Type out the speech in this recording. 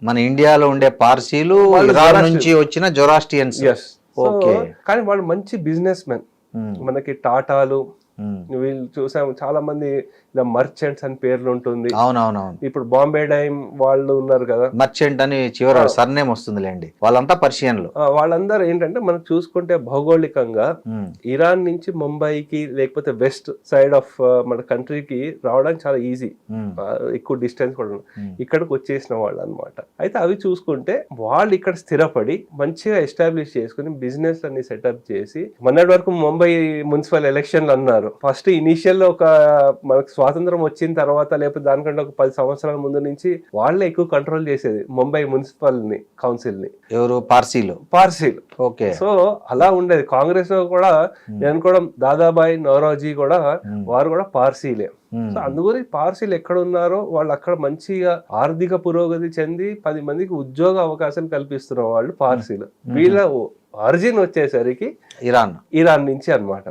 మన ఇండియాలో ఉండే పార్సీలు ఇరాన్ నుంచి వచ్చిన జొరాస్ట్రియన్స్. ఎస్. ఓకే. కానీ వాళ్ళు మంచి బిజినెస్ మెన్. మనకి టాటాలు వీళ్ళు చూసాము, చాలా మంది ఇలా మర్చెంట్స్ అని పేర్లు ఉంటుంది. అవునవునవును. ఇప్పుడు బాంబే డైమ్ వాళ్ళు ఉన్నారు కదా, మర్చెంట్ అని చివరి సర్నేమ్ వస్తుందిలేండి, వాళ్ళంతా పర్షియన్లు. వాళ్ళందరూ ఏంటంటే మనకు చూసుకుంటే భౌగోళికంగా ఇరాన్ నుంచి ముంబైకి లేకపోతే వెస్ట్ సైడ్ ఆఫ్ మన కంట్రీకి రావడానికి చాలా ఈజీ, ఎక్కువ డిస్టెన్స్ కూడా ఇక్కడికి వచ్చేసిన వాళ్ళు అనమాట. అయితే అవి చూసుకుంటే వాళ్ళు ఇక్కడ స్థిరపడి మంచిగా ఎస్టాబ్లిష్ చేసుకుని బిజినెస్ అన్ని సెటప్ చేసి, మొన్నటి వరకు ముంబై మున్సిపల్ ఎలక్షన్లు అన్నారు. ఫస్ట్ ఇనీషియల్ ఒక మనకు స్వాతంత్రం వచ్చిన తర్వాత లేకపోతే దానికంటే ఒక 10 సంవత్సరాల ముందు నుంచి వాళ్ళే ఎక్కువ కంట్రోల్ చేసేది ముంబై మున్సిపల్ ని, కౌన్సిల్ ని. ఎవరు? పార్సీలు. ఓకే. సో అలా ఉండేది. కాంగ్రెస్ లో కూడా నేను కూడా దాదాబాయి నౌరోజీ కూడా వారు కూడా పార్సీలే. సో అందుగురించి పార్సీలు ఎక్కడ ఉన్నారో వాళ్ళు అక్కడ మంచిగా ఆర్థిక పురోగతి చెంది 10 మందికి ఉద్యోగ అవకాశాలు కల్పిస్తున్న వాళ్ళు పార్సీలు. వీళ్ళ ఆరిజిన్ వచ్చేసరికి ఇరాన్ నుంచి అన్నమాట.